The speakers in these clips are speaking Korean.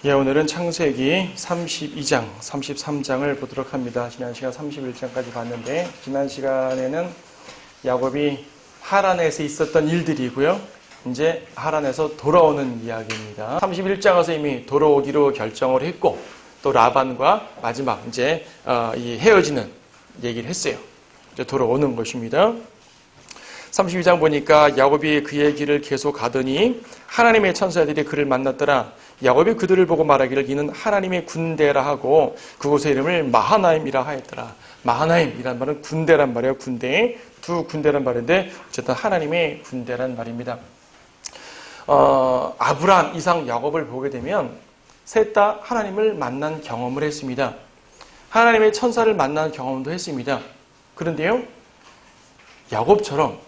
예, 오늘은 창세기 32장, 33장을 보도록 합니다. 지난 시간 31장까지 봤는데, 지난 시간에는 야곱이 하란에서 있었던 일들이고요. 이제 하란에서 돌아오는 이야기입니다. 31장에서 이미 돌아오기로 결정을 했고, 또 라반과 마지막 이제 이 헤어지는 얘기를 했어요. 이제 돌아오는 것입니다. 32장 보니까 야곱이 그의 길을 계속 가더니 하나님의 천사들이 그를 만났더라. 야곱이 그들을 보고 말하기를 이는 하나님의 군대라 하고 그곳의 이름을 마하나임이라 하였더라. 마하나임이란 말은 군대란 말이에요. 군대, 두 군대란 말인데 어쨌든 하나님의 군대란 말입니다. 아브라함, 이삭, 야곱을 보게 되면 셋 다 하나님을 만난 경험을 했습니다. 하나님의 천사를 만난 경험도 했습니다. 그런데요, 야곱처럼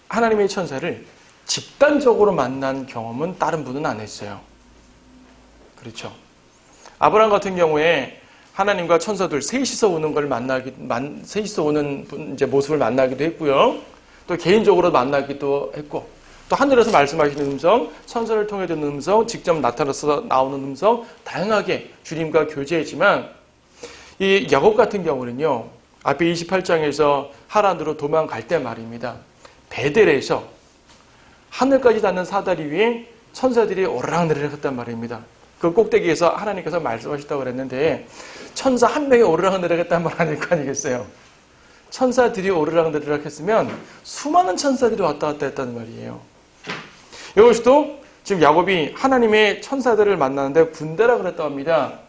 하나님의 천사를 집단적으로 만난 경험은 다른 분은 안 했어요. 그렇죠. 아브라함 같은 경우에 하나님과 천사들 셋이서 오는 걸 셋이서 오는 이제 모습을 만나기도 했고요. 또 개인적으로 만나기도 했고, 또 하늘에서 말씀하시는 음성, 천사를 통해 듣는 음성, 직접 나타나서 나오는 음성, 다양하게 주님과 교제했지만, 이 야곱 같은 경우는요, 앞에 28장에서 하란으로 도망갈 때 말입니다. 베델에서 하늘까지 닿는 사다리 위에 천사들이 오르락내리락 했단 말입니다. 그 꼭대기에서 하나님께서 말씀하셨다고 그랬는데 천사 한 명이 오르락내리락 했단 말 아닐 거 아니겠어요. 천사들이 오르락내리락 했으면 수많은 천사들이 왔다 갔다 했다는 말이에요. 이것도 지금 야곱이 하나님의 천사들을 만나는데 군대라 그랬다고 합니다.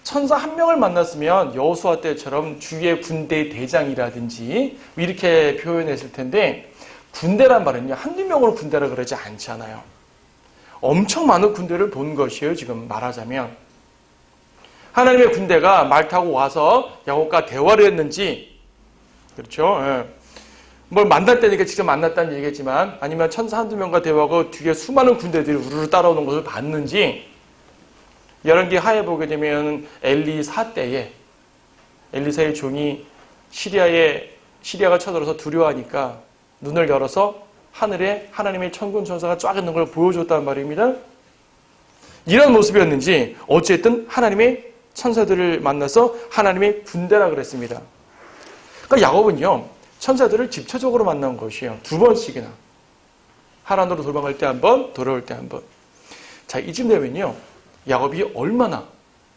천사 한 명을 만났으면 여호수아 때처럼 주의 군대 대장이라든지 이렇게 표현했을 텐데, 군대란 말은요, 한두 명으로 군대라 그러지 않잖아요. 엄청 많은 군대를 본 것이에요. 지금 말하자면 하나님의 군대가 말 타고 와서 야곱과 대화를 했는지, 그렇죠? 예. 뭘 만날 때니까 직접 만났다는 얘기겠지만, 아니면 천사 한두 명과 대화하고 뒤에 수많은 군대들이 우르르 따라오는 것을 봤는지, 열왕기 하에 보게 되면 엘리사 때에 엘리사의 종이 시리아가 쳐들어서 두려워하니까 눈을 열어서 하늘에 하나님의 천군 천사가 쫙 있는 걸 보여줬단 말입니다. 이런 모습이었는지 어쨌든 하나님의 천사들을 만나서 하나님의 군대라 그랬습니다. 그러니까 야곱은요, 천사들을 집초적으로 만난 것이에요. 두 번씩이나. 하란으로 도망갈 때 한 번, 돌아올 때 한 번. 자, 이쯤 되면요, 야곱이 얼마나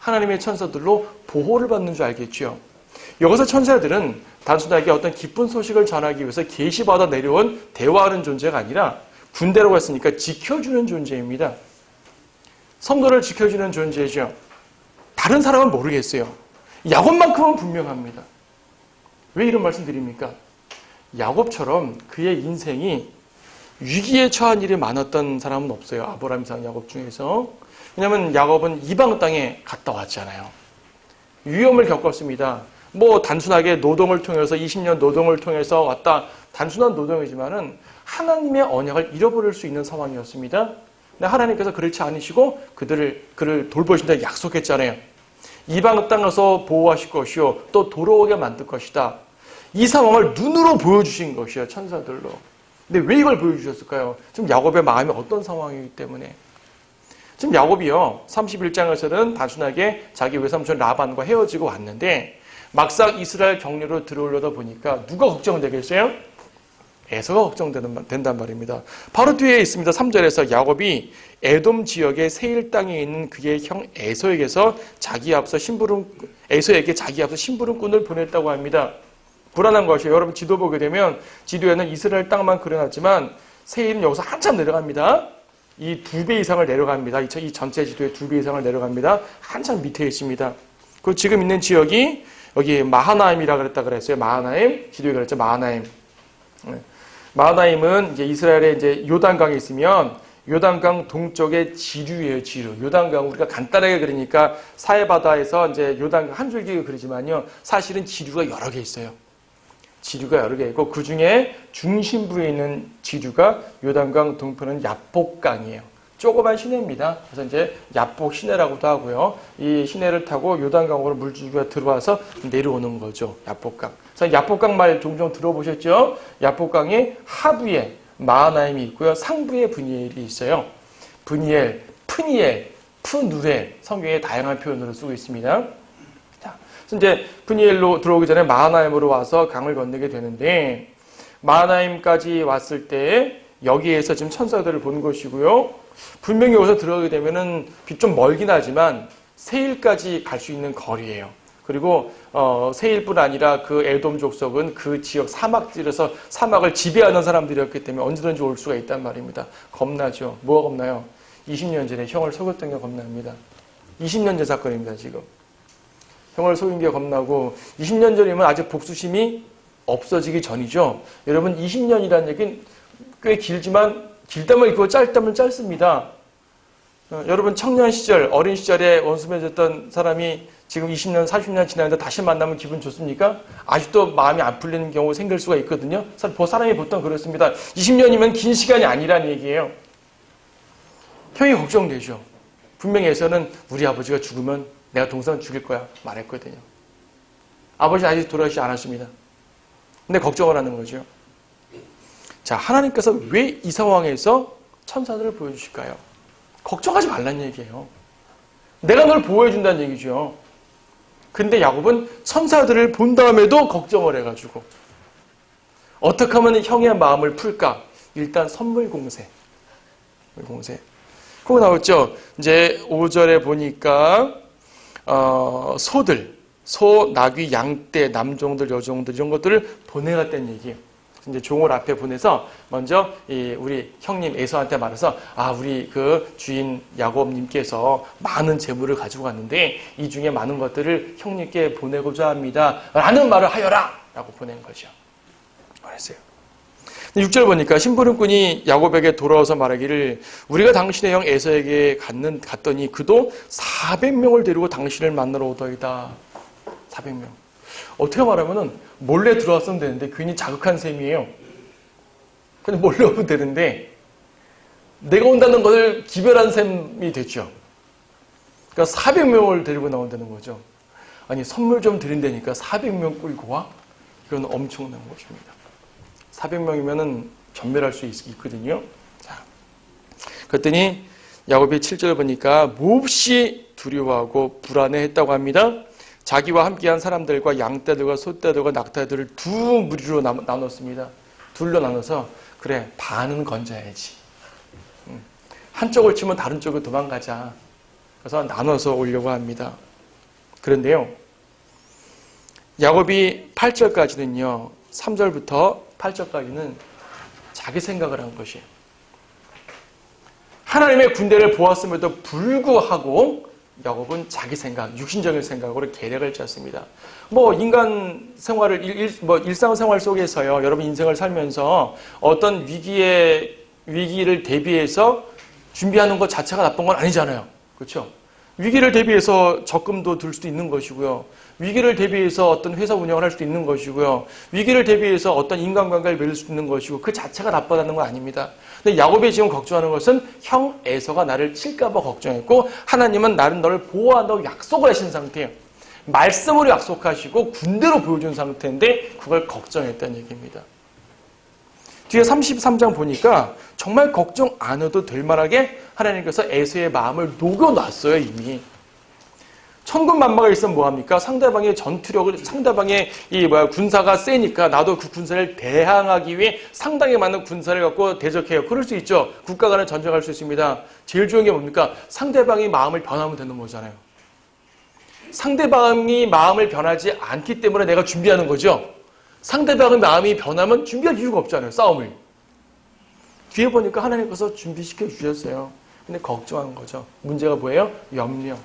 하나님의 천사들로 보호를 받는 줄 알겠죠. 여기서 천사들은 단순하게 어떤 기쁜 소식을 전하기 위해서 계시받아 내려온 대화하는 존재가 아니라 군대라고 했으니까 지켜주는 존재입니다. 성도를 지켜주는 존재죠. 다른 사람은 모르겠어요. 야곱만큼은 분명합니다. 왜 이런 말씀 드립니까? 야곱처럼 그의 인생이 위기에 처한 일이 많았던 사람은 없어요. 아브라함, 이삭, 야곱 중에서. 왜냐하면 야곱은 이방 땅에 갔다 왔잖아요. 위험을 겪었습니다. 뭐 단순하게 노동을 통해서 20년 노동을 통해서 왔다, 단순한 노동이지만은 하나님의 언약을 잃어버릴 수 있는 상황이었습니다. 근데 하나님께서 그렇지 않으시고 그를 돌보신다 약속했잖아요. 이방 땅에서 보호하실 것이요, 또 돌아오게 만들 것이다. 이 상황을 눈으로 보여주신 것이에요, 천사들로. 근데 왜 이걸 보여주셨을까요? 지금 야곱의 마음이 어떤 상황이기 때문에. 지금 야곱이요, 31장에서는 단순하게 자기 외삼촌 라반과 헤어지고 왔는데, 막상 이스라엘 경내로 들어오려다 보니까 누가 걱정되겠어요? 에서가 걱정된단 말입니다. 바로 뒤에 있습니다. 3절에서 야곱이 에돔 지역의 세일 땅에 있는 그의 형 에서에게 자기 앞서 심부름꾼을 보냈다고 합니다. 불안한 것이에요. 여러분 지도 보게 되면 지도에는 이스라엘 땅만 그려놨지만 세일은 여기서 한참 내려갑니다. 이 2배 이상을 내려갑니다. 이 전체 지도의 2배 이상을 내려갑니다. 한참 밑에 있습니다. 그리고 지금 있는 지역이 여기 마하나임이라 그랬어요. 마하나임. 지도에 그랬죠. 마하나임. 마하나임은 이제 이스라엘에 이제 요단강에 있으면 요단강 동쪽의 지류예요, 지류. 요단강 우리가 간단하게 그리니까 사해바다에서 이제 요단강 한 줄기 그리지만요, 사실은 지류가 여러 개 있어요. 지류가 여러 개 있고 그 중에 중심부에 있는 지류가 요단강 동편은 야복강이에요. 조그만 시내입니다. 그래서 이제 야복 시내라고도 하고요. 이 시내를 타고 요단강으로 물줄기가 들어와서 내려오는 거죠. 야복강. 그래서 야복강 말 종종 들어보셨죠? 야복강의 하부에 마하나임이 있고요. 상부에 브니엘이 있어요. 브니엘, 푸니엘, 누레, 성경에 다양한 표현으로 쓰고 있습니다. 자, 그래서 이제 프니엘로 들어오기 전에 마하나임으로 와서 강을 건너게 되는데, 마하나임까지 왔을 때 여기에서 지금 천사들을 본 것이고요. 분명히 여기서 들어가게 되면은 좀 멀긴 하지만 세일까지 갈 수 있는 거리예요. 그리고 세일뿐 아니라 그 에돔 족속은 그 지역 사막지에서 사막을 지배하는 사람들이었기 때문에 언제든지 올 수가 있단 말입니다. 겁나죠. 뭐가 겁나요? 20년 전에 형을 속였던 게 겁납니다. 20년 전 사건입니다. 지금. 형을 속인 게 겁나고 20년 전이면 아직 복수심이 없어지기 전이죠. 여러분 20년이라는 얘기는 꽤 길지만 길다면 있고 짧다면 짧습니다. 여러분 청년 시절, 어린 시절에 원수 맺었던 사람이 지금 20년, 40년 지났는데 다시 만나면 기분 좋습니까? 아직도 마음이 안 풀리는 경우 생길 수가 있거든요. 사람이 보통 그렇습니다. 20년이면 긴 시간이 아니라는 얘기예요. 형이 걱정되죠. 분명히 에서는 우리 아버지가 죽으면 내가 동생 죽일 거야 말했거든요. 아버지는 아직 돌아가시지 않았습니다. 근데 걱정을 하는 거죠. 자, 하나님께서 왜 이 상황에서 천사들을 보여주실까요? 걱정하지 말란 얘기예요. 내가 널 보호해준다는 얘기죠. 근데 야곱은 천사들을 본 다음에도 걱정을 해가지고 어떻게 하면 형의 마음을 풀까? 일단 선물 공세. 그거 나왔죠. 이제 5절에 보니까 소들, 소, 나귀, 양떼, 남종들, 여종들 이런 것들을 보내갔다는 얘기예요. 이제 종을 앞에 보내서 먼저 우리 형님 에서한테 말해서 우리 그 주인 야곱님께서 많은 재물을 가지고 갔는데 이 중에 많은 것들을 형님께 보내고자 합니다. 라는 말을 하여라! 라고 보낸 거죠. 말했어요. 6절 보니까 심부름꾼이 야곱에게 돌아와서 말하기를 우리가 당신의 형 에서에게 갔더니 그도 400명을 데리고 당신을 만나러 오더이다. 400명. 어떻게 말하면은 몰래 들어왔으면 되는데 괜히 자극한 셈이에요. 근데 몰래 오면 되는데 내가 온다는 것을 기별한 셈이 됐죠. 그러니까 400명을 데리고 나온다는 거죠. 아니 선물 좀 드린다니까 400명 끌고 와? 이건 엄청난 것입니다. 400명이면은 전멸할 수 있거든요. 자, 그랬더니 야곱이 7절 보니까 몹시 두려워하고 불안해했다고 합니다. 자기와 함께한 사람들과 양떼들과 소떼들과 낙타들을 두 무리로 나눴습니다. 둘로 나눠서 그래 반은 건져야지. 한쪽을 치면 다른 쪽으로 도망가자. 그래서 나눠서 오려고 합니다. 그런데요. 야곱이 8절까지는요. 3절부터 8절까지는 자기 생각을 한 것이에요. 하나님의 군대를 보았음에도 불구하고 야곱은 자기 생각, 육신적인 생각으로 계략을 짰습니다. 인간 생활을, 일상생활 속에서요, 여러분 인생을 살면서 어떤 위기를 대비해서 준비하는 것 자체가 나쁜 건 아니잖아요. 그렇죠? 위기를 대비해서 적금도 들 수도 있는 것이고요. 위기를 대비해서 어떤 회사 운영을 할 수도 있는 것이고요. 위기를 대비해서 어떤 인간관계를 맺을 수 있는 것이고 그 자체가 나쁘다는 건 아닙니다. 근데 야곱이 지금 걱정하는 것은 형 에서가 나를 칠까 봐 걱정했고 하나님은 너를 보호한다고 약속을 하신 상태예요. 말씀으로 약속하시고 군대로 보여준 상태인데 그걸 걱정했다는 얘기입니다. 뒤에 33장 보니까 정말 걱정 안 해도 될 만하게 하나님께서 에서의 마음을 녹여놨어요. 이미. 천군만마가 있으면 뭐합니까? 상대방의 전투력을, 상대방의 군사가 세니까 나도 그 군사를 대항하기 위해 상당히 많은 군사를 갖고 대적해요. 그럴 수 있죠. 국가 간에 전쟁할 수 있습니다. 제일 중요한 게 뭡니까? 상대방이 마음을 변하면 되는 거잖아요. 상대방이 마음을 변하지 않기 때문에 내가 준비하는 거죠. 상대방의 마음이 변하면 준비할 이유가 없잖아요. 싸움을. 뒤에 보니까 하나님께서 준비시켜 주셨어요. 근데 걱정한 거죠. 문제가 뭐예요? 염려,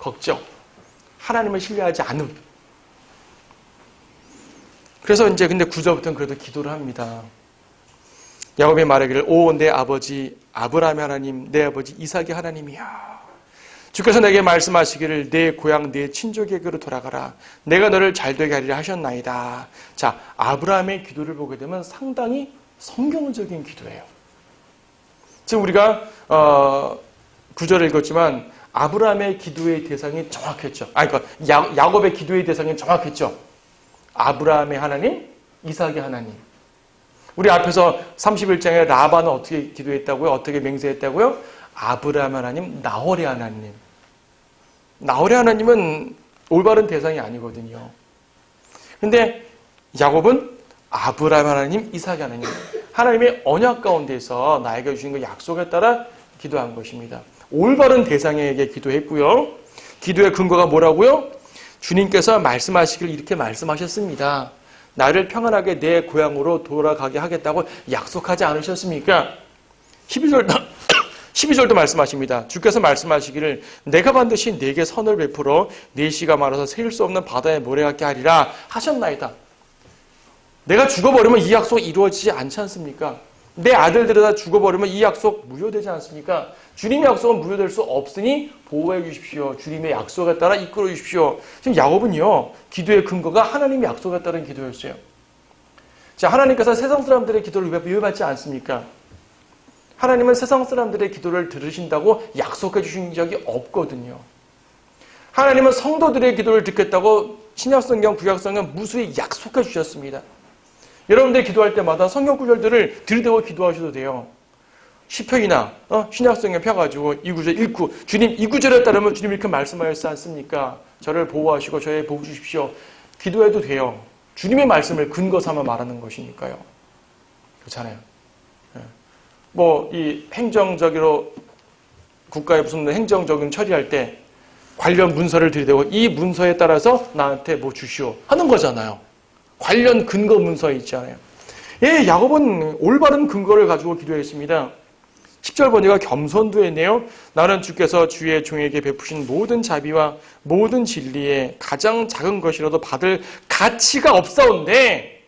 걱정. 하나님을 신뢰하지 않음. 그래서 이제 근데 9절부터는 그래도 기도를 합니다. 야곱이 말하기를 오 내 아버지 아브라함의 하나님, 내 아버지 이삭의 하나님이야. 주께서 내게 말씀하시기를 내 고향 내 친족에게로 돌아가라. 내가 너를 잘되게 하리라 하셨나이다. 자, 아브라함의 기도를 보게 되면 상당히 성경적인 기도예요. 지금 우리가 9절을 읽었지만 아브라함의 기도의 대상이 정확했죠. 그러니까 야곱의 기도의 대상이 정확했죠. 아브라함의 하나님, 이삭의 하나님. 우리 앞에서 31장에 라반은 어떻게 기도했다고요? 어떻게 맹세했다고요? 아브라함 하나님, 나홀의 하나님. 나홀의 하나님은 올바른 대상이 아니거든요. 근데 야곱은 아브라함 하나님, 이삭 하나님, 하나님의 언약 가운데서 나에게 주신 그 약속에 따라 기도한 것입니다. 올바른 대상에게 기도했고요. 기도의 근거가 뭐라고요? 주님께서 말씀하시길 이렇게 말씀하셨습니다. 나를 평안하게 내 고향으로 돌아가게 하겠다고 약속하지 않으셨습니까? 12절도 말씀하십니다. 주께서 말씀하시기를 내가 반드시 네게 선을 베풀어 네 씨가 말아서 세일 수 없는 바다에 모래 같게 하리라 하셨나이다. 내가 죽어버리면 이 약속 이루어지지 않지 않습니까? 내 아들들이 다 죽어버리면 이 약속 무효되지 않습니까? 주님의 약속은 무효될 수 없으니 보호해 주십시오. 주님의 약속에 따라 이끌어 주십시오. 지금 야곱은요, 기도의 근거가 하나님의 약속에 따른 기도였어요. 자, 하나님께서 세상 사람들의 기도를 왜 미워받지 않습니까? 하나님은 세상 사람들의 기도를 들으신다고 약속해 주신 적이 없거든요. 하나님은 성도들의 기도를 듣겠다고 신약성경, 구약성경 무수히 약속해 주셨습니다. 여러분들이 기도할 때마다 성경 구절들을 들이대고 기도하셔도 돼요. 시편이나 신약성경 펴가지고 이 구절 읽고 주님 이 구절에 따르면 주님 이렇게 말씀하셨지 않습니까? 저를 보호하시고 저의 복 주십시오. 기도해도 돼요. 주님의 말씀을 근거 삼아 말하는 것이니까요. 그렇잖아요. 뭐 이 행정적으로 국가의 무슨 행정적인 처리할 때 관련 문서를 들이대고 이 문서에 따라서 나한테 뭐 주시오 하는 거잖아요. 관련 근거 문서 있잖아요. 예, 야곱은 올바른 근거를 가지고 기도했습니다. 10절 보니까 겸손도 했네요. 나는 주께서 주의 종에게 베푸신 모든 자비와 모든 진리에 가장 작은 것이라도 받을 가치가 없사온데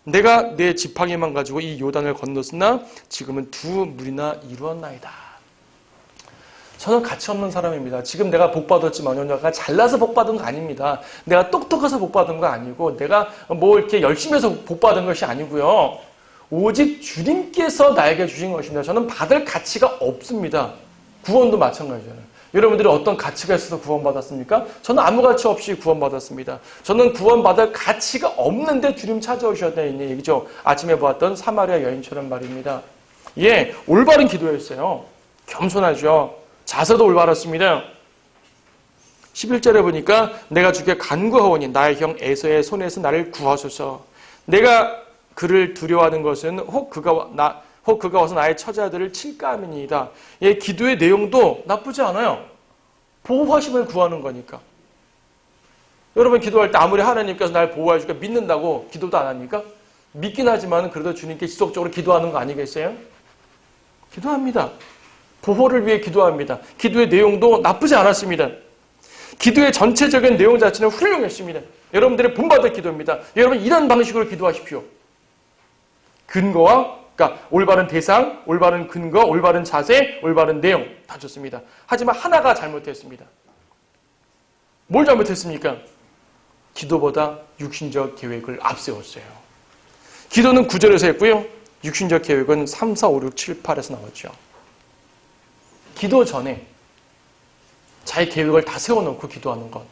내가 내 지팡이만 가지고 이 요단을 건넜으나 지금은 두 물이나 이루었나이다. 저는 가치 없는 사람입니다. 지금 내가 복 받았지만요, 내가 잘나서 복 받은 거 아닙니다. 내가 똑똑해서 복 받은 거 아니고 내가 뭐 이렇게 열심히 해서 복 받은 것이 아니고요. 오직 주님께서 나에게 주신 것입니다. 저는 받을 가치가 없습니다. 구원도 마찬가지잖아요. 여러분들이 어떤 가치가 있어서 구원받았습니까? 저는 아무 가치 없이 구원받았습니다. 저는 구원받을 가치가 없는데 주님 찾아오셨다는 얘기죠. 아침에 보았던 사마리아 여인처럼 말입니다. 예, 올바른 기도였어요. 겸손하죠. 자세도 올바랐습니다. 11절에 보니까 내가 주께 간구하오니 나의 형 에서의 손에서 나를 구하소서. 내가 그를 두려워하는 것은 혹 그가 와서 나의 처자들을 칠까 함이니이다. 예, 기도의 내용도 나쁘지 않아요. 보호하심을 구하는 거니까. 여러분 기도할 때 아무리 하나님께서 날 보호해 줄까 믿는다고 기도도 안 합니까? 믿긴 하지만 그래도 주님께 지속적으로 기도하는 거 아니겠어요? 기도합니다. 보호를 위해 기도합니다. 기도의 내용도 나쁘지 않았습니다. 기도의 전체적인 내용 자체는 훌륭했습니다. 여러분들의 본받을 기도입니다. 여러분 이런 방식으로 기도하십시오. 근거와 그러니까 올바른 대상, 올바른 근거, 올바른 자세, 올바른 내용 다 좋습니다. 하지만 하나가 잘못했습니다. 뭘 잘못했습니까? 기도보다 육신적 계획을 앞세웠어요. 기도는 9절에서 했고요. 육신적 계획은 3, 4, 5, 6, 7, 8에서 나왔죠. 기도 전에 자기 계획을 다 세워놓고 기도하는 것.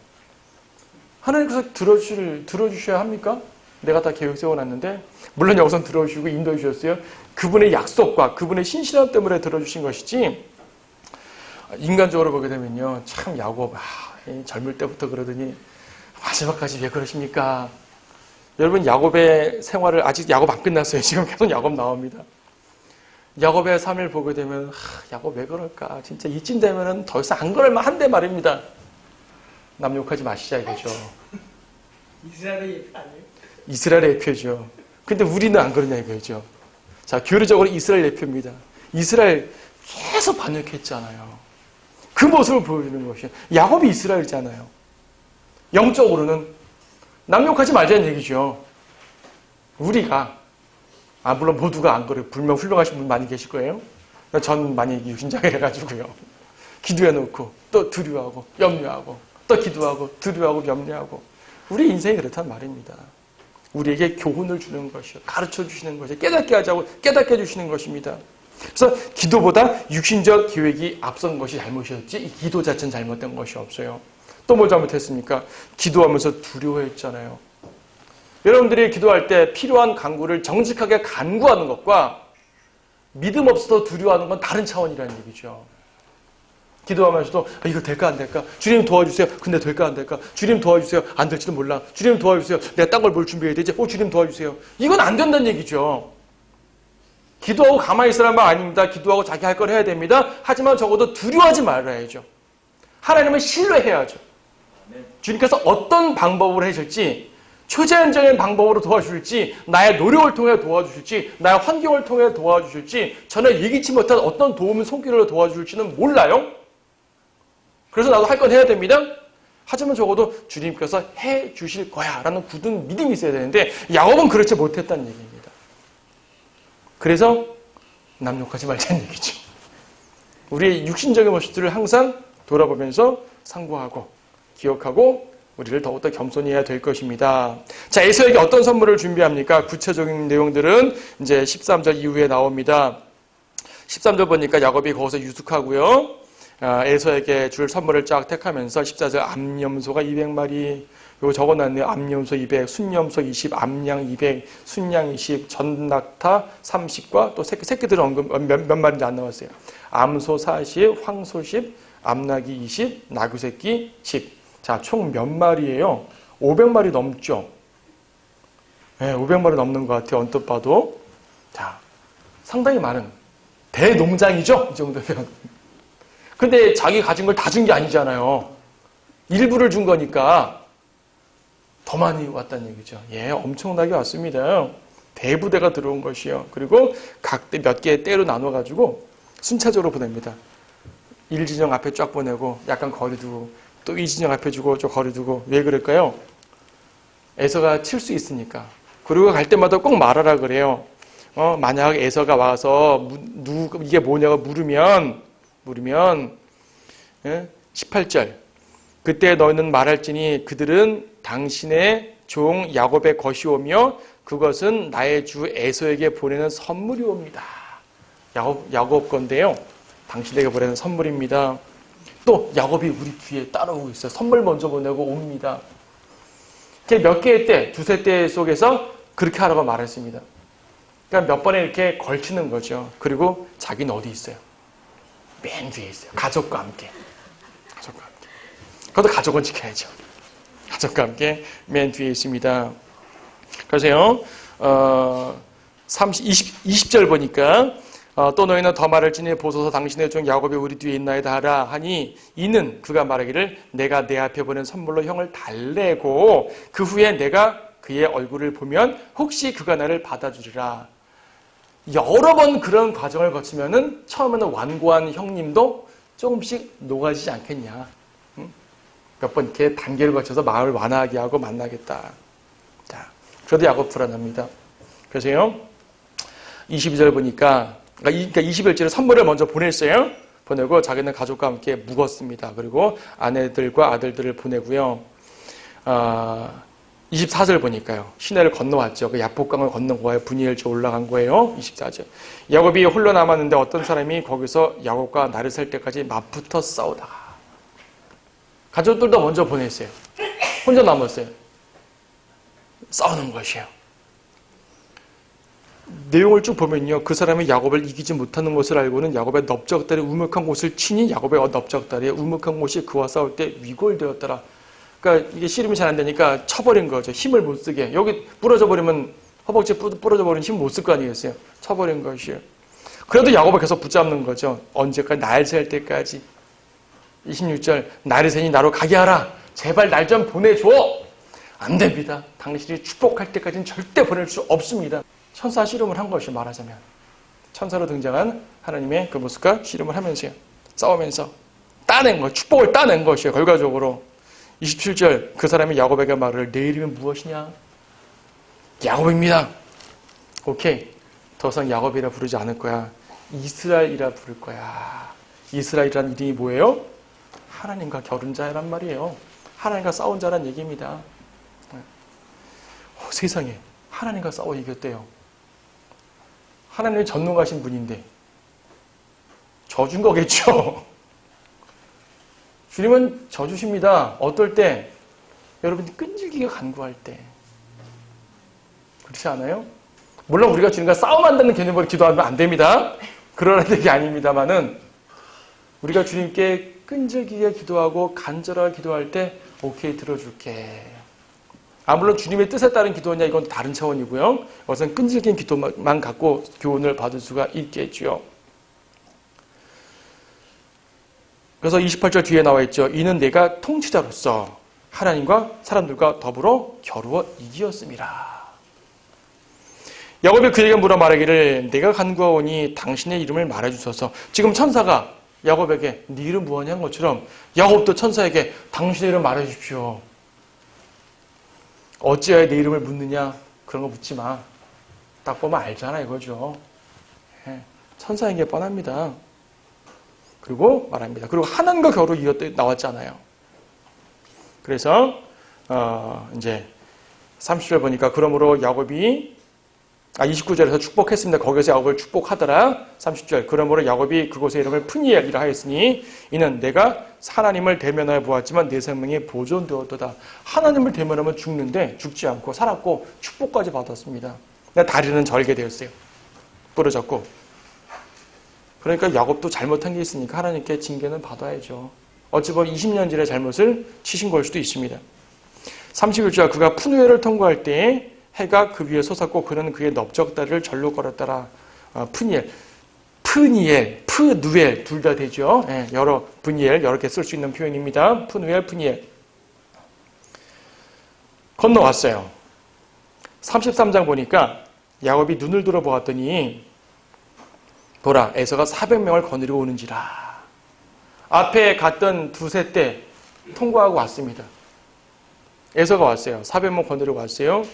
하나님께서 들어주셔야 합니까? 내가 다 계획 세워놨는데 물론 여기선 들어주시고 인도해 주셨어요. 그분의 약속과 그분의 신실함 때문에 들어주신 것이지 인간적으로 보게 되면요. 참 야곱 젊을 때부터 그러더니 마지막까지 왜 그러십니까? 여러분 야곱의 생활을 아직 야곱 안 끝났어요. 지금 계속 야곱 나옵니다. 야곱의 삶을 보게 되면 야곱 왜 그럴까? 진짜 이쯤 되면은 더 이상 안 그럴 만한데 말입니다. 남 욕하지 마시자 이거죠. 이스라엘의 예표 아니에요? 이스라엘의 예표죠. 근데 우리는 안 그러냐 이거죠. 자, 교리적으로 이스라엘 예표입니다. 이스라엘 계속 반역했잖아요. 그 모습을 보여주는 것이에요. 야곱이 이스라엘이잖아요. 영적으로는 남 욕하지 말자는 얘기죠. 우리가 물론 모두가 안 그래요. 분명 훌륭하신 분 많이 계실 거예요. 전 많이 육신자가 해가지고요. 기도해놓고 또 두려워하고 염려하고 또 기도하고 두려워하고 염려하고 우리 인생이 그렇단 말입니다. 우리에게 교훈을 주는 것이요. 가르쳐 주시는 것이요. 깨닫게 하자고 깨닫게 해주시는 것입니다. 그래서 기도보다 육신적 계획이 앞선 것이 잘못이었지 이 기도 자체는 잘못된 것이 없어요. 또 뭐 잘못했습니까? 기도하면서 두려워했잖아요. 여러분들이 기도할 때 필요한 간구를 정직하게 간구하는 것과 믿음 없어서 두려워하는 건 다른 차원이라는 얘기죠. 기도하면서도 이거 될까 안 될까? 주님 도와주세요. 근데 될까 안 될까? 주님 도와주세요. 안 될지도 몰라. 주님 도와주세요. 내가 딴 걸 뭘 준비해야 되지? 주님 도와주세요. 이건 안 된다는 얘기죠. 기도하고 가만히 있으라는 말 아닙니다. 기도하고 자기 할 걸 해야 됩니다. 하지만 적어도 두려워하지 말아야죠. 하나님을 신뢰해야죠. 주님께서 어떤 방법으로 해줄지, 초자연적인 방법으로 도와주실지, 나의 노력을 통해 도와주실지, 나의 환경을 통해 도와주실지, 전혀 예기치 못한 어떤 도움을 손길로 도와주실지는 몰라요. 그래서 나도 할 건 해야 됩니다. 하지만 적어도 주님께서 해 주실 거야 라는 굳은 믿음이 있어야 되는데 야곱은 그렇지 못했다는 얘기입니다. 그래서 남욕하지 말자는 얘기죠. 우리의 육신적인 모습들을 항상 돌아보면서 상고하고 기억하고 우리를 더욱더 겸손히 해야 될 것입니다. 자, 에서에게 어떤 선물을 준비합니까? 구체적인 내용들은 이제 13절 이후에 나옵니다. 13절 보니까 야곱이 거기서 유숙하고요. 에서에게 줄 선물을 쫙 택하면서 14절 암염소가 200마리, 이거 적어놨네요. 암염소 200, 순염소 20, 암양 200, 순양 20, 전낙타 30과 또 새끼들은 언급 몇 마리인지 안 나왔어요. 암소 40, 황소 10, 암낙이 20, 나귀새끼 10. 자, 총 몇 마리예요? 500마리 넘죠? 네, 500마리 넘는 것 같아요. 언뜻 봐도. 자, 상당히 많은 대농장이죠? 이 정도면. 근데 자기 가진 걸 다 준 게 아니잖아요. 일부를 준 거니까 더 많이 왔다는 얘기죠. 예, 엄청나게 왔습니다. 대부대가 들어온 것이요. 그리고 각 몇 개의 떼로 나눠가지고 순차적으로 보냅니다. 1진영 앞에 쫙 보내고 약간 거리 두고 또 2진영 앞에 주고 좀 거리 두고. 왜 그럴까요? 에서가 칠 수 있으니까. 그리고 갈 때마다 꼭 말하라 그래요. 만약 에서가 와서 이게 뭐냐고 물으면 18절 그때 너희는 말할지니 그들은 당신의 종 야곱의 것이오며 그것은 나의 주 에서에게 보내는 선물이옵니다. 야곱 건데요. 당신에게 보내는 선물입니다. 또 야곱이 우리 뒤에 따라오고 있어요. 선물 먼저 보내고 옵니다. 몇 개의 때, 두세 때 속에서 그렇게 하라고 말했습니다. 그러니까 몇 번에 이렇게 걸치는 거죠. 그리고 자기는 어디 있어요? 맨 뒤에 있어요. 가족과 함께. 그것도 가족은 지켜야죠. 가족과 함께 맨 뒤에 있습니다. 그래서요, 20절 보니까, 또 너희는 더 말할지니 보소서 당신의 종 야곱이 우리 뒤에 있나이다 하라 하니 이는 그가 말하기를 내가 내 앞에 보낸 선물로 형을 달래고 그 후에 내가 그의 얼굴을 보면 혹시 그가 나를 받아주리라. 여러 번 그런 과정을 거치면은 처음에는 완고한 형님도 조금씩 녹아지지 않겠냐. 몇 번 이렇게 단계를 거쳐서 마음을 완화하게 하고 만나겠다. 자, 그래도 야곱 불안합니다. 그래서요, 22절 보니까, 그러니까 21절에 선물을 먼저 보냈어요. 보내고 자기는 가족과 함께 묵었습니다. 그리고 아내들과 아들들을 보내고요. 24절 보니까요. 시내를 건너왔죠. 그 야복강을 건넌 거예요. 분이엘저 올라간 거예요. 24절. 야곱이 홀로 남았는데 어떤 사람이 거기서 야곱과 날을 셀 때까지 맞붙어 싸우다가 가족들도 먼저 보냈어요. 혼자 남았어요. 싸우는 것이에요. 내용을 쭉 보면요. 그 사람이 야곱을 이기지 못하는 것을 알고는 야곱의 넓적다리 우묵한 곳을 치니 야곱의 넓적다리에 우묵한 곳이 그와 싸울 때 위골되었더라. 그러니까 이게 씨름이 잘 안 되니까 쳐버린 거죠. 힘을 못 쓰게. 여기 부러져 버리면 허벅지 부러져 버리면 힘 못 쓸 거 아니겠어요. 쳐버린 것이에요. 그래도 야곱을 계속 붙잡는 거죠. 언제까지? 날 셀 때까지. 26절 날이 새니 나로 가게 하라. 제발 날 좀 보내줘. 안 됩니다. 당신이 축복할 때까지는 절대 보낼 수 없습니다. 천사 씨름을 한 것이 말하자면 천사로 등장한 하나님의 그 모습과 씨름을 하면서요. 싸우면서 따낸 것, 축복을 따낸 것이에요. 결과적으로 27절 그 사람이 야곱에게 말을 내 이름이 무엇이냐? 야곱입니다. 오케이. 더 이상 야곱이라 부르지 않을 거야. 이스라엘이라 부를 거야. 이스라엘이라는 이름이 뭐예요? 하나님과 겨룬 자란 말이에요. 하나님과 싸운 자란 얘기입니다. 세상에 하나님과 싸워 이겼대요. 하나님이 전능하신 분인데 져준 거겠죠. 주님은 져주십니다. 어떨 때? 여러분이 끈질기게 간구할 때. 그렇지 않아요? 물론 우리가 주님과 싸움한다는 개념으로 기도하면 안 됩니다. 그러라는 얘기 아닙니다만은 우리가 주님께 끈질기게 기도하고 간절하게 기도할 때 오케이 들어줄게. 물론 주님의 뜻에 따른 기도냐 이건 다른 차원이고요. 우선 끈질긴 기도만 갖고 교훈을 받을 수가 있겠죠. 그래서 28절 뒤에 나와 있죠. 이는 내가 통치자로서 하나님과 사람들과 더불어 겨루어 이기었음이라. 야곱이 그에게 물어 말하기를 내가 간구하오니 당신의 이름을 말해주소서. 지금 천사가 야곱에게 네 이름 무엇냐 한 것처럼 야곱도 천사에게 당신의 이름 말해주십시오. 어찌하여 내 이름을 묻느냐 그런 거 묻지 마. 딱 보면 알잖아 이거죠. 천사인 게 뻔합니다. 그리고 말합니다. 그리고 하나님과 겨루 이었다 나왔잖아요. 그래서 이제 30절 보니까 그러므로 야곱이 29절에서 축복했습니다. 거기서 야곱을 축복하더라. 30절 그러므로 야곱이 그곳의 이름을 푸니엘이라 하였으니 이는 내가 하나님을 대면하여 보았지만 내 생명이 보존되었도다. 하나님을 대면하면 죽는데 죽지 않고 살았고 축복까지 받았습니다. 다리는 절게 되었어요. 부러졌고. 그러니까 야곱도 잘못한 게 있으니까 하나님께 징계는 받아야죠. 어찌 보면 20년 전의 잘못을 치신 걸 수도 있습니다. 31절 그가 푸누엘을 통과할 때에 해가 그 위에 솟았고 그는 그의 넓적다리를 절로 걸었더라. 푸니엘, 푸누엘 둘 다 되죠. 여러 분이엘 여러 개 쓸 수 있는 표현입니다. 푸누엘, 푸니엘. 건너왔어요. 33장 보니까 야곱이 눈을 들어 보았더니 보라 에서가 400명을 거느리고 오는지라. 앞에 갔던 두세 때 통과하고 왔습니다. 에서가 왔어요. 400명 거느리고 왔어요.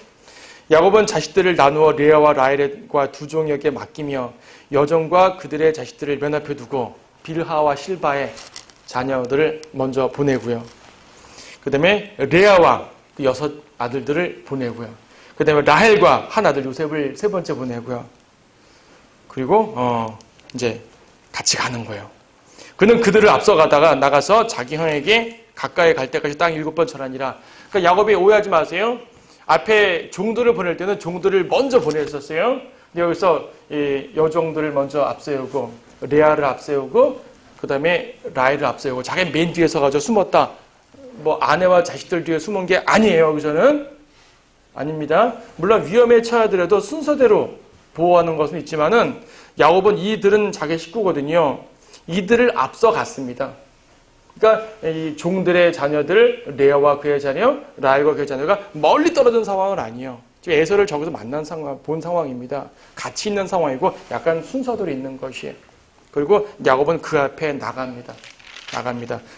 야곱은 자식들을 나누어 레아와 라헬과 두 종에게 맡기며 여종과 그들의 자식들을 맨 앞에 두고 빌하와 실바의 자녀들을 먼저 보내고요. 그 다음에 레아와 그 6 아들들을 보내고요. 그 다음에 라헬과 한 아들 요셉을 세 번째 보내고요. 그리고 이제 같이 가는 거예요. 그는 그들을 앞서가다가 나가서 자기 형에게 가까이 갈 때까지 땅 7번 절하니라. 그러니까 야곱이 오해하지 마세요. 앞에 종들을 보낼 때는 종들을 먼저 보냈었어요. 근데 여기서 여종들을 먼저 앞세우고 레아를 앞세우고 그 다음에 라헬을 앞세우고 자기 맨 뒤에 서가지고 숨었다. 뭐 아내와 자식들 뒤에 숨은 게 아니에요. 여기서는 아닙니다. 물론 위험에 처하더라도 순서대로 보호하는 것은 있지만은 야곱은 이들은 자기 식구거든요. 이들을 앞서 갔습니다. 그러니까 이 종들의 자녀들, 레아와 그의 자녀, 라헬과 그의 자녀가 멀리 떨어진 상황은 아니에요. 지금 에서를 저기서 만난 상황, 본 상황입니다. 같이 있는 상황이고 약간 순서대로 있는 것이에요. 그리고 야곱은 그 앞에 나갑니다.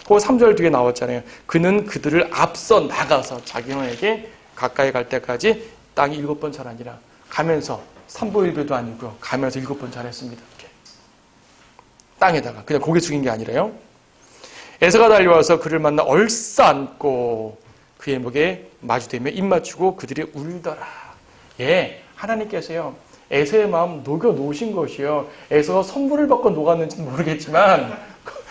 그 3절 뒤에 나왔잖아요. 그는 그들을 앞서 나가서 자기 형에게 가까이 갈 때까지 땅이 7번 절하니라. 가면서 3보1배도 아니고요. 가면서 7번 절했습니다. 이렇게. 땅에다가 그냥 고개 숙인 게 아니라요. 에서가 달려와서 그를 만나 얼싸안고 그의 목에 마주대며 입 맞추고 그들이 울더라. 하나님께서요. 에서의 마음 녹여 놓으신 것이요. 에서가 선물을 받고 녹았는지는 모르겠지만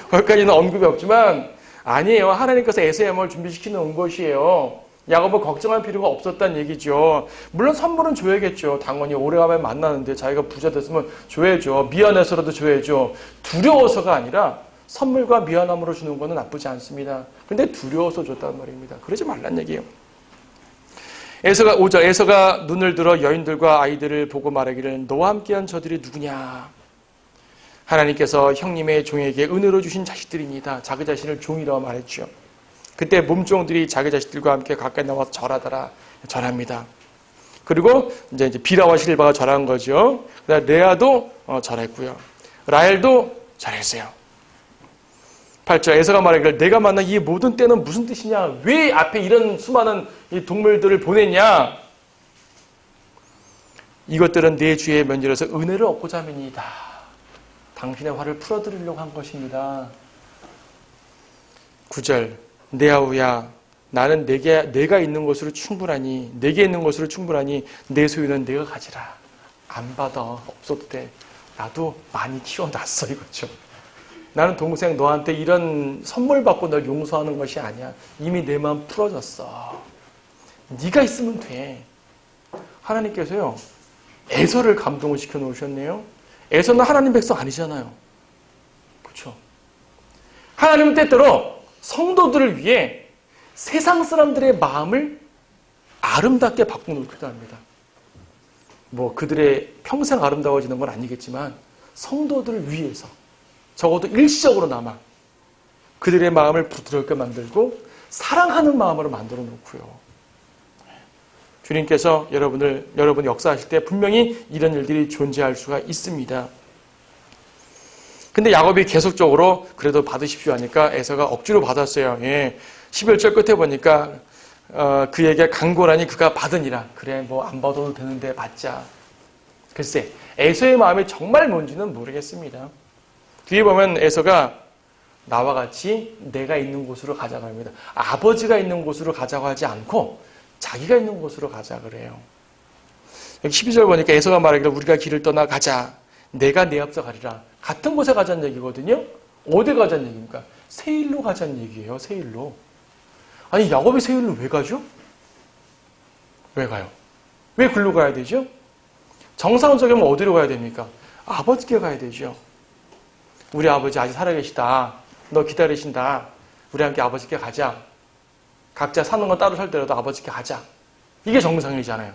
거기까지는 언급이 없지만 아니에요. 하나님께서 에서의 마음을 준비시키는 온 것이에요. 야곱은 걱정할 필요가 없었다는 얘기죠. 물론 선물은 줘야겠죠. 당연히 오래간만에 만나는데 자기가 부자 됐으면 줘야죠. 미안해서라도 줘야죠. 두려워서가 아니라 선물과 미안함으로 주는 것은 나쁘지 않습니다. 그런데 두려워서 줬단 말입니다. 그러지 말란 얘기예요. 에서가 5절 에서가 눈을 들어 여인들과 아이들을 보고 말하기를 너와 함께한 저들이 누구냐. 하나님께서 형님의 종에게 은혜로 주신 자식들입니다. 자기 자신을 종이라고 말했죠. 그때 몸종들이 자기 자식들과 함께 가까이 나와서 절합니다. 그리고 이제 비라와 실바가 절한 거죠. 그다음에 레아도 절했고요. 라헬도 절했어요. 8절 에서가 말하기를 내가 만난 이 모든 때는 무슨 뜻이냐? 왜 앞에 이런 수많은 이 동물들을 보냈냐? 이것들은 내 주의 면전에서 은혜를 얻고자 함이니이다. 당신의 화를 풀어드리려고 한 것입니다. 9절 내 아우야 나는 내가 있는 것으로 충분하니 내게 있는 것으로 충분하니 내 소유는 내가 가지라. 안 받아. 없어도 돼. 나도 많이 키워놨어 이거죠. 나는 동생 너한테 이런 선물 받고 널 용서하는 것이 아니야. 이미 내 마음 풀어졌어. 네가 있으면 돼. 하나님께서요. 에서를 감동을 시켜놓으셨네요. 에서는 하나님 백성 아니잖아요. 그렇죠? 하나님은 때때로 성도들을 위해 세상 사람들의 마음을 아름답게 바꿔놓기도 합니다. 뭐 그들의 평생 아름다워지는 건 아니겠지만 성도들을 위해서 적어도 일시적으로나마 그들의 마음을 부드럽게 만들고 사랑하는 마음으로 만들어 놓고요. 주님께서 여러분 역사하실 때 분명히 이런 일들이 존재할 수가 있습니다. 근데 야곱이 계속적으로 그래도 받으십시오 하니까 에서가 억지로 받았어요. 11절 끝에 보니까 그에게 간고라니 그가 받으니라. 그래 뭐 안 받아도 되는데 받자. 글쎄 에서의 마음이 정말 뭔지는 모르겠습니다. 뒤에 보면 에서가 나와 같이 내가 있는 곳으로 가자고 합니다. 아버지가 있는 곳으로 가자고 하지 않고 자기가 있는 곳으로 가자 그래요. 여기 12절 보니까 에서가 말하기를 우리가 길을 떠나 가자. 내가 내 앞서 가리라. 같은 곳에 가자는 얘기거든요. 어디 가자는 얘기입니까? 세일로 가자는 얘기예요. 세일로. 아니 야곱이 세일로 왜 가죠? 왜 가요? 왜 글로 가야 되죠? 정상적이면 어디로 가야 됩니까? 아버지께 가야 되죠. 우리 아버지 아직 살아계시다. 너 기다리신다. 우리 함께 아버지께 가자. 각자 사는 건 따로 살더라도 아버지께 가자. 이게 정상이잖아요.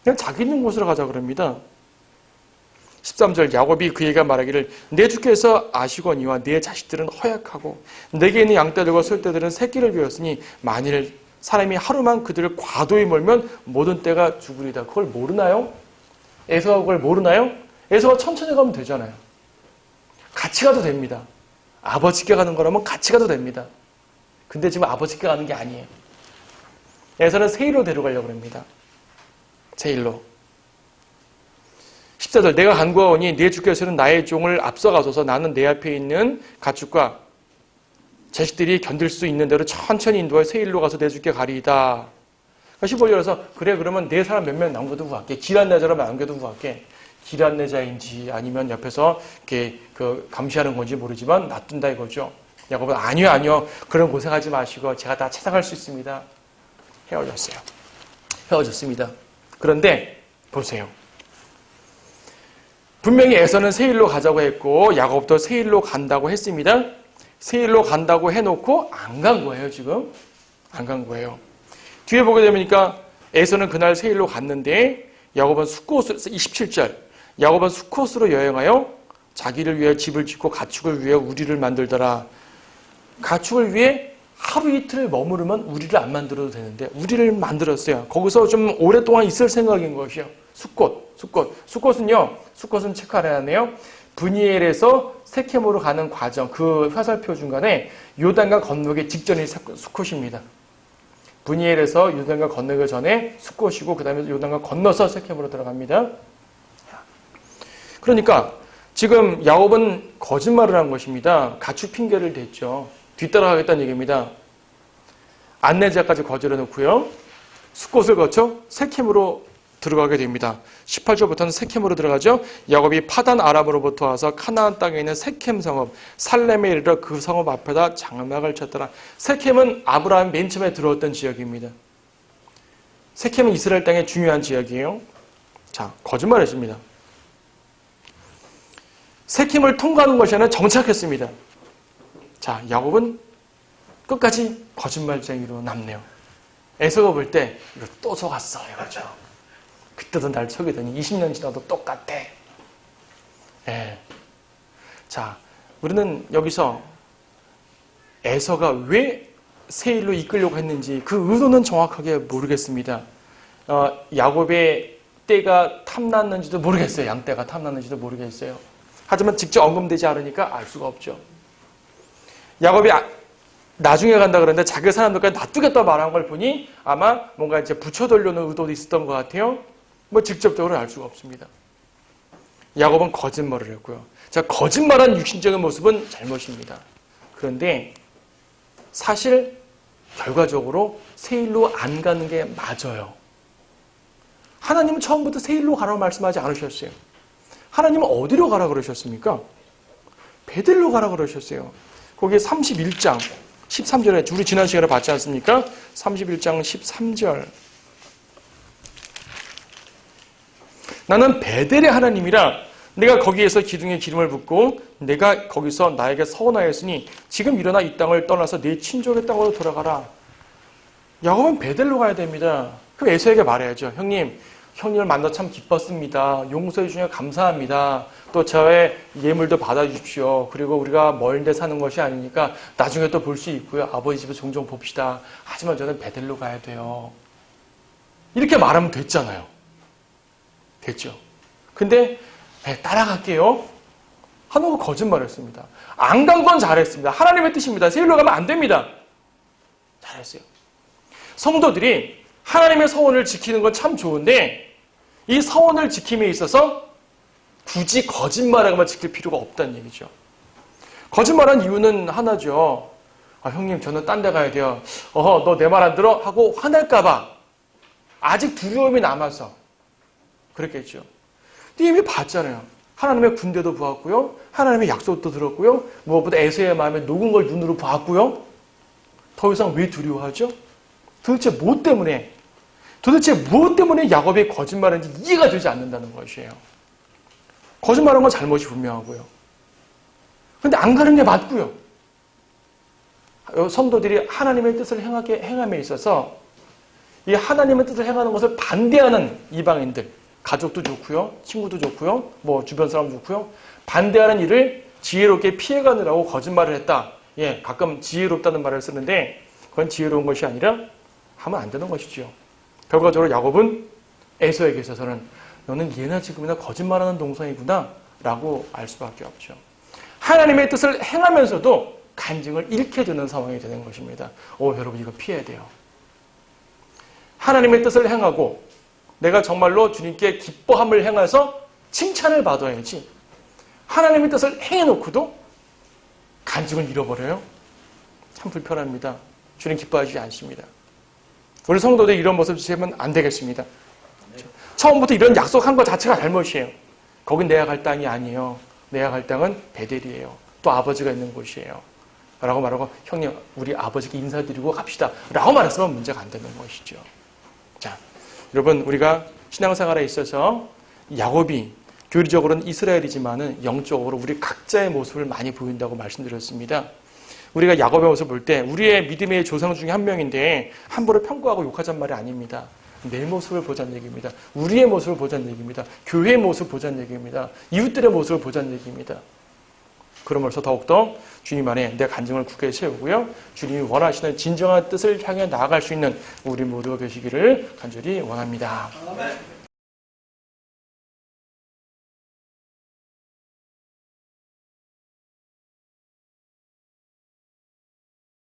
그냥 자기 있는 곳으로 가자 그럽니다. 13절 야곱이 그에게 말하기를 내 주께서 아시거니와 내 자식들은 허약하고 내게 있는 양떼들과 소떼들은 새끼를 비웠으니 만일 사람이 하루만 그들을 과도히 몰면 모든 떼가 죽으리다. 그걸 모르나요? 에서가 그걸 모르나요? 에서가 천천히 가면 되잖아요. 같이 가도 됩니다. 아버지께 가는 거라면 같이 가도 됩니다. 근데 지금 아버지께 가는 게 아니에요. 에서는 세일로 데려가려고 합니다. 세일로. 14절 내가 간구하오니 내 주께서는 나의 종을 앞서가소서 나는 내 앞에 있는 가축과 자식들이 견딜 수 있는 대로 천천히 인도하여 세일로 가서 내 주께 가리이다. 15절에서 그래 그러면 내 사람 몇 명 남겨두고 갈게. 길 안내자로 남겨두고 갈게. 길 안내자인지 아니면 옆에서 이렇게 감시하는 건지 모르지만 놔둔다 이거죠. 야곱은 아니요 그런 고생하지 마시고 제가 다 찾아갈 수 있습니다. 헤어졌어요. 헤어졌습니다. 그런데 보세요. 분명히 에서는 세일로 가자고 했고 야곱도 세일로 간다고 했습니다. 세일로 간다고 해놓고 안 간 거예요. 지금 안 간 거예요. 뒤에 보게 되니까 에서는 그날 세일로 갔는데 야곱은 수코스 27절 야곱은 수코스로 여행하여 자기를 위해 집을 짓고 가축을 위해 우리를 만들더라. 가축을 위해 하루 이틀 머무르면 우리를 안 만들어도 되는데 우리를 만들었어요. 거기서 좀 오랫동안 있을 생각인 것이요. 수콧은 체크하려야 하네요. 브니엘에서 세켐으로 가는 과정, 그 화살표 중간에 요단강 건너기 직전이 수콧입니다. 브니엘에서 요단강 건너기 전에 수콧이고 그 다음에 요단강 건너서 세켐으로 들어갑니다. 그러니까 지금 야곱은 거짓말을 한 것입니다. 가축 핑계를 댔죠. 뒤따라가겠다는 얘기입니다. 안내자까지 거절해 놓고요. 수콧을 거쳐 세켐으로 들어가게 됩니다. 18절부터는 세켐으로 들어가죠. 야곱이 파단 아람으로부터 와서 카나안 땅에 있는 세켐 성읍 살렘에 이르러 그 성읍 앞에다 장막을 쳤더라. 세켐은 아브라함이 맨 처음에 들어왔던 지역입니다. 세켐은 이스라엘 땅의 중요한 지역이에요. 자, 거짓말했습니다. 세켐을 통과하는 것이 아니라 정착했습니다. 자, 야곱은 끝까지 거짓말쟁이로 남네요. 에서가 볼 때 이거 또 속았어 이거죠. 그때도 날 속이더니 20년 지나도 똑같아. 예. 자, 우리는 여기서 에서가 왜 세일로 이끌려고 했는지 그 의도는 정확하게 모르겠습니다. 야곱의 떼가 탐났는지도 모르겠어요. 양떼가 탐났는지도 모르겠어요. 하지만 직접 언급되지 않으니까 알 수가 없죠. 야곱이 나중에 간다 그러는데 자기 사람들까지 놔두겠다 말한 걸 보니 아마 뭔가 이제 붙여돌려는 의도도 있었던 것 같아요. 뭐 직접적으로 알 수가 없습니다. 야곱은 거짓말을 했고요. 자, 거짓말한 육신적인 모습은 잘못입니다. 그런데 사실 결과적으로 세일로 안 가는 게 맞아요. 하나님은 처음부터 세일로 가라고 말씀하지 않으셨어요. 하나님은 어디로 가라 그러셨습니까? 베델로 가라 그러셨어요. 거기에 31장 13절에 우리 지난 시간에 봤지 않습니까? 31장 13절 나는 베델의 하나님이라 내가 거기에서 기둥에 기름을 붓고 내가 거기서 나에게 서원하였으니 지금 일어나 이 땅을 떠나서 네 친족의 땅으로 돌아가라. 야곱은 베델로 가야 됩니다. 그럼 에서에게 말해야죠. 형님을 만나 참 기뻤습니다. 용서해 주시니 감사합니다. 또 저의 예물도 받아주십시오. 그리고 우리가 먼 데 사는 것이 아니니까 나중에 또 볼 수 있고요. 아버지 집에 종종 봅시다. 하지만 저는 베델로 가야 돼요. 이렇게 말하면 됐잖아요. 됐죠. 근데 따라갈게요. 하나가 거짓말했습니다. 안 간 건 잘했습니다. 하나님의 뜻입니다. 세일로 가면 안 됩니다. 잘했어요. 성도들이 하나님의 서원을 지키는 건 참 좋은데 이 서원을 지킴에 있어서 굳이 거짓말하고만 지킬 필요가 없다는 얘기죠. 거짓말한 이유는 하나죠. 형님 저는 딴 데 가야 돼요. 너 내 말 안 들어? 하고 화낼까 봐. 아직 두려움이 남아서 그랬겠죠. 근데 이미 봤잖아요. 하나님의 군대도 보았고요. 하나님의 약속도 들었고요. 무엇보다 에서의 마음에 녹은 걸 눈으로 봤고요. 더 이상 왜 두려워하죠? 도대체 무엇 때문에 야곱이 거짓말인지 이해가 되지 않는다는 것이에요. 거짓말한 건 잘못이 분명하고요. 그런데 안 가는 게 맞고요. 성도들이 하나님의 뜻을 행함에 있어서 이 하나님의 뜻을 행하는 것을 반대하는 이방인들, 가족도 좋고요, 친구도 좋고요, 주변 사람 좋고요, 반대하는 일을 지혜롭게 피해가느라고 거짓말을 했다. 가끔 지혜롭다는 말을 쓰는데 그건 지혜로운 것이 아니라 하면 안 되는 것이죠. 결과적으로 야곱은 에서에게 있어서는 너는 예나 지금이나 거짓말하는 동생이구나 라고 알 수밖에 없죠. 하나님의 뜻을 행하면서도 간증을 잃게 되는 상황이 되는 것입니다. 여러분 이거 피해야 돼요. 하나님의 뜻을 행하고 내가 정말로 주님께 기뻐함을 행해서 칭찬을 받아야지 하나님의 뜻을 행해놓고도 간증을 잃어버려요. 참 불편합니다. 주님 기뻐하지 않습니다. 우리 성도들이 이런 모습 취하면 안 되겠습니다. 처음부터 이런 약속한 것 자체가 잘못이에요. 거긴 내가 갈 땅이 아니에요. 내가 갈 땅은 베델이에요. 또 아버지가 있는 곳이에요. 라고 말하고 형님 우리 아버지께 인사드리고 갑시다. 라고 말했으면 문제가 안 되는 것이죠. 자, 여러분 우리가 신앙생활에 있어서 야곱이 교리적으로는 이스라엘이지만은 영적으로 우리 각자의 모습을 많이 보인다고 말씀드렸습니다. 우리가 야곱의 모습을 볼 때 우리의 믿음의 조상 중에 한 명인데 함부로 평가하고 욕하자는 말이 아닙니다. 내 모습을 보자는 얘기입니다. 우리의 모습을 보자는 얘기입니다. 교회의 모습을 보자는 얘기입니다. 이웃들의 모습을 보자는 얘기입니다. 그러면서 더욱더 주님 안에 내 간증을 굳게 세우고요. 주님이 원하시는 진정한 뜻을 향해 나아갈 수 있는 우리 모두가 되시기를 간절히 원합니다. 아멘.